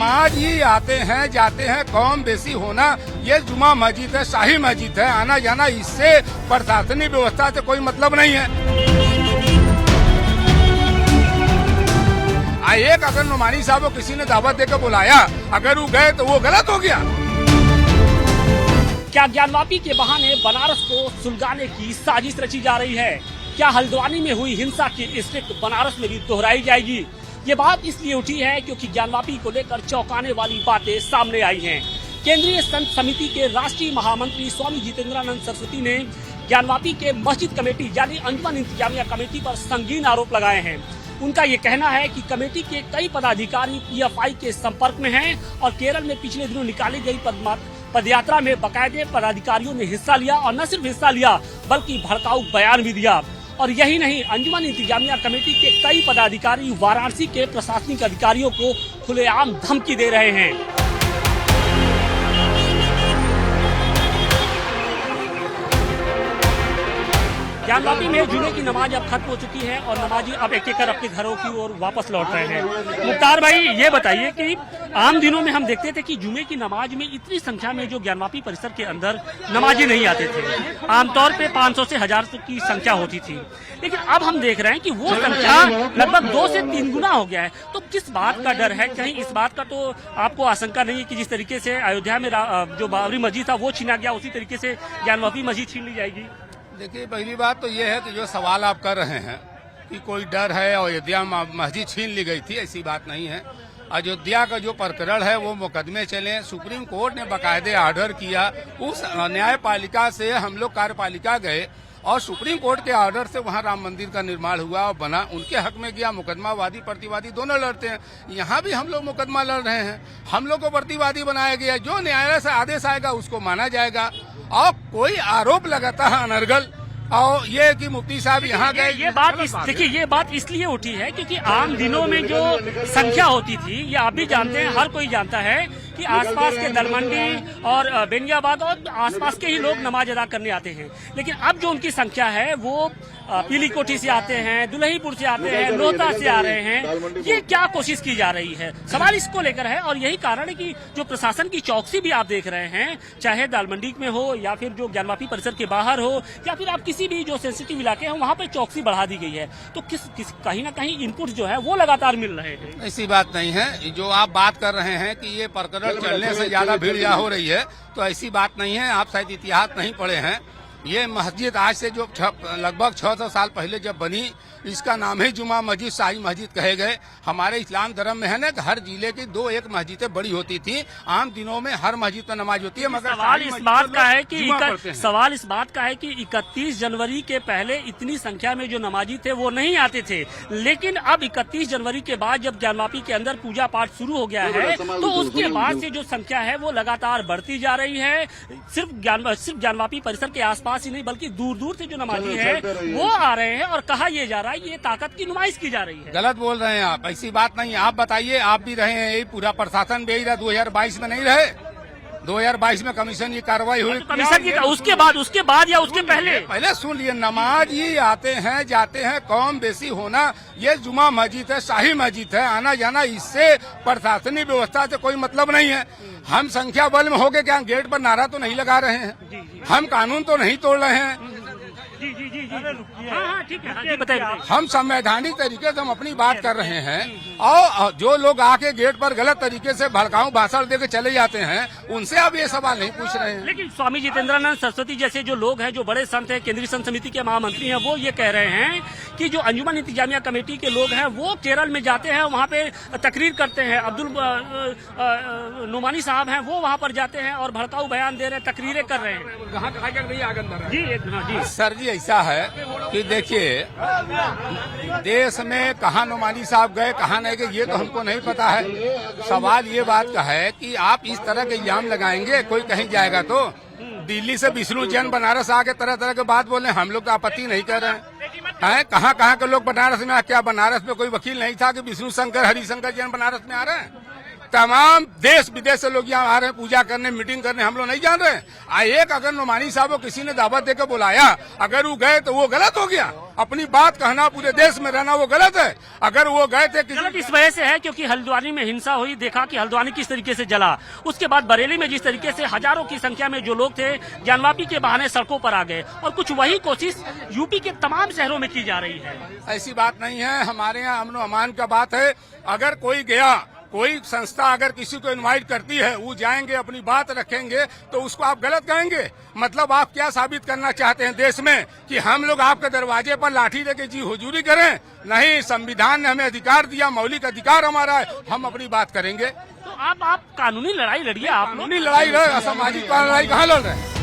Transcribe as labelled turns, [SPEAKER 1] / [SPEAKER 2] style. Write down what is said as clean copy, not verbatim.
[SPEAKER 1] नमाज ही आते हैं जाते हैं, कौम बेसी होना, ये जुमा मस्जिद है, शाही मस्जिद है, आना जाना इससे प्रशासनिक व्यवस्था से कोई मतलब नहीं है। एक अगर नुमानी साहब को किसी ने दावत देकर बुलाया, अगर वो गए तो वो गलत हो गया।
[SPEAKER 2] क्या ज्ञानवापी के बहाने बनारस को सुलगाने की साजिश रची जा रही है? क्या हल्द्वानी में हुई हिंसा की स्क्रिप्ट बनारस में भी दोहराई जाएगी? ये बात इसलिए उठी है क्योंकि ज्ञानवापी को लेकर चौंकाने वाली बातें सामने आई हैं। केंद्रीय संत समिति के राष्ट्रीय महामंत्री स्वामी जितेंद्रानंद सरस्वती ने ज्ञानवापी के मस्जिद कमेटी यानी अंजुमन इंतजामिया कमेटी पर संगीन आरोप लगाए हैं। उनका ये कहना है कि कमेटी के कई पदाधिकारी पीएफआई के संपर्क में हैं और केरल में पिछले दिनों निकाली गई पदयात्रा में बाकायदे पदाधिकारियों ने हिस्सा लिया और न सिर्फ हिस्सा लिया बल्कि भड़काऊ बयान भी दिया। और यही नहीं, अंजुमन इंतजामिया कमेटी के कई पदाधिकारी वाराणसी के प्रशासनिक अधिकारियों को खुलेआम धमकी दे रहे हैं। ज्ञानवापी में जुमे की नमाज अब खत्म हो चुकी है और नमाजी अब एक एक कर अपने घरों की ओर वापस लौट रहे हैं। मुख्तार भाई, ये बताइए कि आम दिनों में हम देखते थे कि जुमे की नमाज में इतनी संख्या में जो ज्ञानवापी परिसर के अंदर नमाजी नहीं आते थे। आमतौर पे 500 से 1000 की संख्या होती थी, लेकिन अब हम देख रहे हैं कि वो संख्या लगभग 2 से 3 गुना हो गया है। तो किस बात का डर है? कहीं इस बात का तो आपको आशंका नहीं है कि जिस तरीके से अयोध्या में जो बाबरी मस्जिद था वो छीना गया, उसी तरीके से ज्ञानवापी मस्जिद छीन ली जाएगी?
[SPEAKER 1] देखिए, पहली बात तो ये है कि जो सवाल आप कर रहे हैं कि कोई डर है अयोध्या मस्जिद छीन ली गई थी, ऐसी बात नहीं है। अयोध्या का जो प्रकरण है वो मुकदमे चले, सुप्रीम कोर्ट ने बाकायदे ऑर्डर किया, उस न्यायपालिका से हम लोग कार्यपालिका गए और सुप्रीम कोर्ट के ऑर्डर से वहाँ राम मंदिर का निर्माण हुआ और बना, उनके हक में गया। मुकदमावादी प्रतिवादी दोनों लड़ते हैं, यहाँ भी हम लोग मुकदमा लड़ रहे हैं, हम लोग को प्रतिवादी बनाया गया। जो न्यायालय से आदेश आएगा उसको माना जाएगा। और कोई आरोप लगाता है अनर्गल और ये कि मुफ्ती साहब यहाँ गए,
[SPEAKER 2] ये बात देखिए, ये बात इसलिए उठी है क्योंकि आम दिनों में जो संख्या होती थी, ये आप भी जानते हैं, हर कोई जानता है कि आसपास के दलमंडी और बेनियाबाद और आसपास के ही लोग नमाज अदा करने आते हैं। लेकिन अब जो उनकी संख्या है वो पीलीकोठी से आते हैं, दुल्हीपुर से आते हैं, लोहता से आ रहे हैं। ये क्या कोशिश की जा रही है? सवाल इसको लेकर है और यही कारण है कि जो प्रशासन की चौकसी भी आप देख रहे हैं, चाहे दालमंडी में हो या फिर जो ज्ञानवापी परिसर के बाहर हो या फिर आप किसी भी जो सेंसिटिव इलाके हैं वहाँ पे चौकसी बढ़ा दी गई है। तो कहीं ना कहीं इनपुट जो है वो लगातार मिल रहे हैं।
[SPEAKER 1] ऐसी बात नहीं है। जो आप बात कर रहे हैं कि ये प्रकरण चलने से ज्यादा भीड़ यहाँ हो रही है, तो ऐसी बात नहीं है। आप शायद इतिहास नहीं पढ़े हैं। ये मस्जिद आज से जो लगभग 600 साल पहले जब बनी, इसका नाम ही जुमा मस्जिद, शाही मस्जिद कहे गए। हमारे इस्लाम धर्म में है ना कि हर जिले की 2-1 मस्जिदें बड़ी होती थी। आम दिनों में हर मस्जिद पर नमाज होती है, मगर
[SPEAKER 2] सवाल इस बात का है कि 31 जनवरी के पहले इतनी संख्या में जो नमाजी थे वो नहीं आते थे, लेकिन अब 31 जनवरी के बाद जब ज्ञानवापी के अंदर पूजा पाठ शुरू हो गया है तो उसके बाद से जो संख्या है वो लगातार बढ़ती जा रही है। सिर्फ ज्ञानवापी परिसर के आसपास ही नहीं बल्कि दूर दूर से जो नमाजी है वो आ रहे हैं और कहा यह जा रहा है ये ताकत की नुमाइश की जा रही है।
[SPEAKER 1] गलत बोल रहे हैं आप, ऐसी बात नहीं है। आप बताइए, आप भी रहे हैं, यही पूरा प्रशासन भी यही रहा। 2022 में नहीं रहे? 2022 में कमीशन की कार्रवाई हुई,
[SPEAKER 2] कमीशन की उसके बाद या उसके पहले
[SPEAKER 1] सुन लिए, नमाज ही आते हैं जाते हैं, कौम बेसी होना, ये जुमा मस्जिद है, शाही मस्जिद है, आना जाना इससे प्रशासनिक व्यवस्था से कोई मतलब नहीं है। हम संख्या बल में होके क्या गेट पर नारा तो नहीं लगा रहे हैं, हम कानून तो नहीं तोड़ रहे हैं।
[SPEAKER 2] हाँ, ठीक है, बताइए।
[SPEAKER 1] हम संवैधानिक तरीके से हम अपनी बात कर रहे हैं और जो लोग आके गेट पर गलत तरीके से भड़काऊ भाषण देके चले जाते हैं उनसे आप ये सवाल नहीं पूछ रहे हैं।
[SPEAKER 2] लेकिन स्वामी जितेंद्रानंद सरस्वती जैसे जो लोग हैं, जो बड़े संत हैं, केंद्रीय संत समिति के महामंत्री हैं, वो ये कह रहे हैं कि जो अंजुमन इंतजामिया कमेटी के लोग हैं वो केरल में जाते हैं, वहाँ पे तकरीर करते हैं। अब्दुल नुमानी साहब हैं, वो वहाँ पर जाते हैं और भड़काऊ बयान दे रहे हैं, तकरीरें कर रहे हैं।
[SPEAKER 1] जी सर जी, ऐसा है कि देखिए, देश में कहाँ नुमानी साहब गए कहाँ नहीं गए ये तो हमको नहीं पता है। सवाल ये बात का है कि आप इस तरह के इल्जाम लगाएंगे, कोई कहीं जाएगा तो दिल्ली से विष्णु जैन बनारस आके तरह तरह के बात बोले, हम लोग तो आपत्ति नहीं कर रहे हैं। कहाँ के लोग बनारस में, क्या बनारस में कोई वकील नहीं था कि विष्णु शंकर हरिशंकर जैन बनारस में आ रहे हैं? तमाम देश विदेश से लोग यहाँ आ रहे हैं पूजा करने, मीटिंग करने, हम लोग नहीं जान रहे हैं। एक अगर नुमानी साहब को किसी ने दावत देकर बुलाया, अगर वो गए तो वो गलत हो गया। अपनी बात कहना, पूरे देश में रहना, वो गलत है। अगर वो गए थे
[SPEAKER 2] गलत इस वजह से है क्योंकि हल्द्वानी में हिंसा हुई, देखा कि हल्द्वानी किस तरीके से जला। उसके बाद बरेली में जिस तरीके से हजारों की संख्या में जो लोग थे ज्ञानवापी के बहाने सड़कों पर आ गए, और कुछ वही कोशिश यूपी के तमाम शहरों में की जा रही है।
[SPEAKER 1] ऐसी बात नहीं है। हमारे यहाँ अमन अमान का बात है। अगर कोई गया, कोई संस्था अगर किसी को इनवाइट करती है, वो जाएंगे, अपनी बात रखेंगे, तो उसको आप गलत कहेंगे? मतलब आप क्या साबित करना चाहते हैं देश में कि हम लोग आपके दरवाजे पर लाठी लेके जी हुजूरी करें? नहीं, संविधान ने हमें अधिकार दिया, मौलिक अधिकार हमारा है, हम अपनी बात करेंगे।
[SPEAKER 2] तो आप कानूनी लड़ाई लड़िए। आप
[SPEAKER 1] कानूनी लड़ाई, असामाजिक लड़ाई कहाँ लड़ रहे हैं?